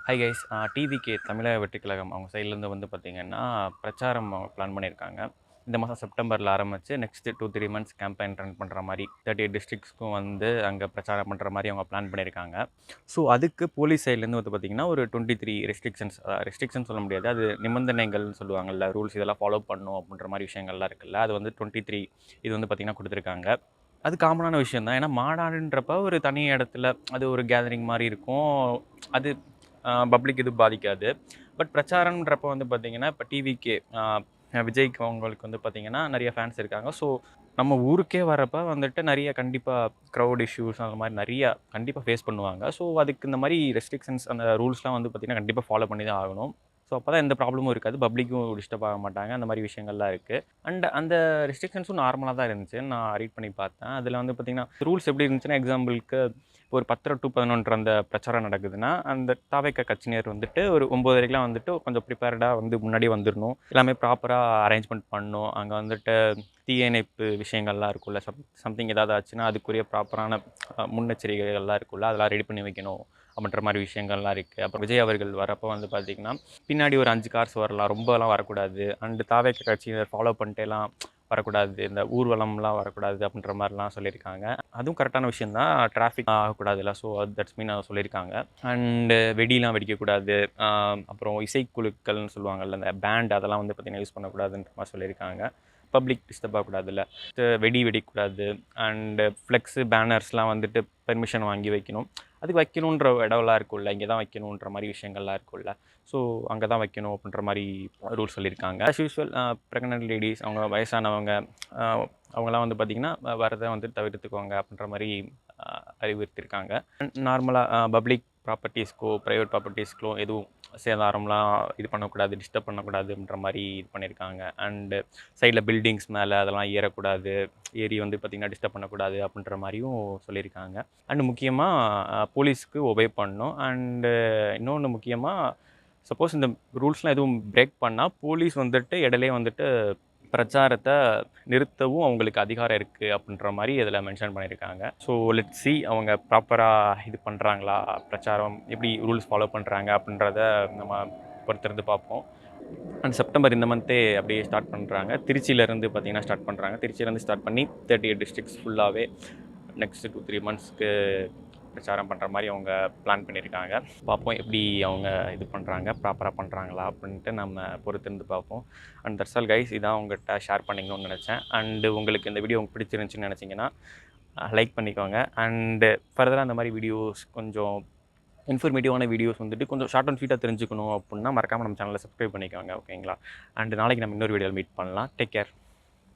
Hi guys. TVK தமிழக வெற்றிக் கழகம் அவங்க சைட்லேருந்து வந்து பார்த்திங்கன்னா பிரச்சாரம் அவங்க பிளான் பண்ணியிருக்காங்க. இந்த மாதம் செப்டம்பரில் ஆரம்பித்து நெக்ஸ்ட்டு 2-3 மந்த்ஸ் கேம்பெயின் ரன் பண்ணுற மாதிரி 38 டிஸ்ட்ரிக்ஸ்க்கும் வந்து அங்கே பிரச்சாரம் பண்ணுற மாதிரி அவங்க பிளான் பண்ணியிருக்காங்க. ஸோ அதுக்கு போலீஸ் சைட்லேருந்து வந்து பார்த்திங்கன்னா ஒரு 23 ரெஸ்ட்ரிக்ஷன் சொல்ல முடியாது, அது நிபந்தனைகள்னு சொல்லுவாங்கள்ல, ரூல்ஸ் இதெல்லாம் ஃபாலோ பண்ணணும் அப்படின்ற மாதிரி விஷயங்கள்லாம் இருக்குல்ல, அது வந்து 23 இது வந்து பார்த்திங்கன்னா கொடுத்துருக்காங்க. அது காமனான விஷயம் தான். ஏன்னா மாநாடுன்றப்ப ஒரு தனி இடத்துல அது ஒரு கேதரிங் மாதிரி இருக்கும். அது பப்ளிக் எதுவும் பாதிக்காது. பட் பிரச்சாரம்ன்றப்போ வந்து பார்த்திங்கன்னா, இப்போ டிவிக்கே விஜய்க்கு அவங்களுக்கு வந்து பார்த்திங்கன்னா நிறைய ஃபேன்ஸ் இருக்காங்க. ஸோ நம்ம ஊருக்கே வரப்போ வந்துட்டு நிறைய கண்டிப்பாக க்ரௌட் இஷ்யூஸ் அந்த மாதிரி நிறையா கண்டிப்பாக ஃபேஸ் பண்ணுவாங்க. ஸோ அதுக்கு இந்த மாதிரி ரெஸ்ட்ரிக்ஷன்ஸ் அந்த ரூல்ஸ்லாம் வந்து பார்த்திங்கன்னா கண்டிப்பாக ஃபாலோ பண்ணி தான் ஆகணும். ஸோ அப்போ தான் எந்த ப்ராப்ளமும் இருக்காது, பப்ளிக்கும் டிஸ்டர்ப் ஆக மாட்டாங்க. அந்த மாதிரி விஷயங்கள்லாம் இருக்குது. அண்ட் அந்த ரெஸ்ட்ரிக்ஷன்ஸும் நார்மலாக தான் இருந்துச்சு. நான் ரீட் பண்ணி பார்த்தேன். அதில் வந்து பார்த்திங்கன்னா ரூல்ஸ் எப்படி இருந்துச்சுன்னா, எக்ஸாம்பிளுக்கு ஒரு 10 to 11 அந்த பிரச்சாரம் நடக்குதுன்னா, அந்த தாவேக்கா கட்சியினர் வந்துட்டு ஒரு 9:30க்கெலாம் வந்துட்டு கொஞ்சம் ப்ரிப்பேர்டாக வந்து முன்னாடி வந்துடணும். எல்லாமே ப்ராப்பராக அரேஞ்ச்மெண்ட் பண்ணணும். அங்கே வந்துட்டு தீயணைப்பு விஷயங்கள்லாம் இருக்குல்ல, சம்திங் ஏதாவது ஆச்சுன்னா அதுக்குரிய ப்ராப்பரான முன்னெச்சரிக்கைகள்லாம் இருக்குல்ல, அதெல்லாம் ரெடி பண்ணி வைக்கணும் அப்படின்ற மாதிரி விஷயங்கள்லாம் இருக்குது. அப்புறம் விஜய் அவர்கள் வரப்போ வந்து பார்த்திங்கன்னா, பின்னாடி ஒரு 5 கார்ஸ் வரலாம், ரொம்பலாம் வரக்கூடாது. அண்டு தாவேக்கா கட்சியினர் ஃபாலோ பண்ணிட்டேலாம் வரக்கூடாது, இந்த ஊர்வலம்லாம் வரக்கூடாது அப்படின்ற மாதிரிலாம் சொல்லியிருக்காங்க. அதுவும் கரெக்டான விஷயம் தான், டிராஃபிக் ஆகக்கூடாதுல்ல. ஸோ தட்ஸ் மீன் சொல்லியிருக்காங்க. அண்டு வெடிலாம் வெடிக்கக்கூடாது. அப்புறம் இசைக்குழுக்கள்னு சொல்லுவாங்கள்ல, இந்த பேண்ட் அதெல்லாம் வந்து பார்த்திங்கன்னா யூஸ் பண்ணக்கூடாதுன்ற மாதிரி சொல்லியிருக்காங்க. பப்ளிக் டிஸ்டர்ப் ஆகக்கூடாதுல்ல, வெடி வெடிக்கக்கூடாது. அண்டு ஃப்ளெக்ஸு பேனர்ஸ்லாம் வந்துட்டு பெர்மிஷன் வாங்கி வைக்கணும். அதுக்கு வைக்கணுன்ற இடம்லாம் இருக்குல்ல, இங்கே தான் வைக்கணுன்ற மாதிரி விஷயங்கள்லாம் இருக்குல்ல, ஸோ அங்கே தான் வைக்கணும் அப்படின்ற மாதிரி ரூல்ஸ் சொல்லியிருக்காங்க. ஆஸ் யூஸ்வல் ப்ரெக்னென்ட் லேடிஸ், அவங்க வயசானவங்க, அவங்களாம் வந்து பார்த்திங்கன்னா வரதை வந்து தவிர்த்துக்குவாங்க அப்படின்ற மாதிரி அறிவுறுத்தியிருக்காங்க. நார்மலாக பப்ளிக் ப்ராப்பர்ட்டிஸ்க்கோ ப்ரைவேட் ப்ராப்பர்ட்டிஸ்க்கோ எதுவும் சேதாரம்லாம் இது பண்ணக்கூடாது, டிஸ்டர்ப் பண்ணக்கூடாதுன்ற மாதிரி இது பண்ணியிருக்காங்க. அண்டு சைடில் பில்டிங்ஸ் மேலே அதெல்லாம் ஏறக்கூடாது, ஏறி வந்து பார்த்திங்கன்னா டிஸ்டர்ப் பண்ணக்கூடாது அப்படின்ற மாதிரியும் சொல்லியிருக்காங்க. அண்டு முக்கியமாக போலீஸ்க்கு ஒபே பண்ணணும். அண்டு இன்னொன்று முக்கியமாக, சப்போஸ் இந்த ரூல்ஸ்லாம் எதுவும் பிரேக் பண்ணால் போலீஸ் வந்துட்டு இடையிலே வந்துட்டு பிரச்சாரத்தை நிறுத்தவும் அவங்களுக்கு அதிகாரம் இருக்குது அப்படின்ற மாதிரி இதில் மென்ஷன் பண்ணியிருக்காங்க. ஸோ லெட்ஸ் சி அவங்க ப்ராப்பராக இது பண்ணுறாங்களா, பிரச்சாரம் எப்படி ரூல்ஸ் ஃபாலோ பண்ணுறாங்க அப்படின்றத நம்ம பொறுத்திருந்து பார்ப்போம். அண்ட் செப்டம்பர் இந்த மந்த்தே அப்படியே ஸ்டார்ட் பண்ணுறாங்க. திருச்சியிலேருந்து பார்த்திங்கன்னா ஸ்டார்ட் பண்ணுறாங்க. திருச்சியிலேருந்து ஸ்டார்ட் பண்ணி 38 டிஸ்ட்ரிக்ஸ் ஃபுல்லாகவே நெக்ஸ்ட் 2-3 மந்த்ஸ்க்கு பிரச்சாரம் பண்ணுற மாதிரி அவங்க பிளான் பண்ணியிருக்காங்க. பார்ப்போம் எப்படி அவங்க இது பண்ணுறாங்க, ப்ராப்பராக பண்ணுறாங்களா அப்படின்ட்டு நம்ம பொறுத்திருந்து பார்ப்போம். And that's all guys. இதான் உங்கள்கிட்ட ஷேர் பண்ணிக்கணும்னு நினச்சேன். அண்டு உங்களுக்கு இந்த வீடியோ உங்களுக்கு பிடிச்சிருந்துச்சின்னு நினச்சிங்கன்னா லைக் பண்ணிக்கோங்க. அண்டு ஃபர்தராக அந்த மாதிரி வீடியோஸ், கொஞ்சம் இன்ஃபர்மேட்டிவான வீடியோஸ் வந்துட்டு கொஞ்சம் ஷார்ட் அண்ட் ஸ்வீட்டாக தெரிஞ்சுக்கணும் அப்படின்னா மறக்காமல் நம்ம சேனலை சப்ஸ்கிரைப் பண்ணிக்கோங்க, ஓகேங்களா? அண்டு நாளைக்கு நம்ம இன்னொரு வீடியோவில் மீட் பண்ணலாம். Take care.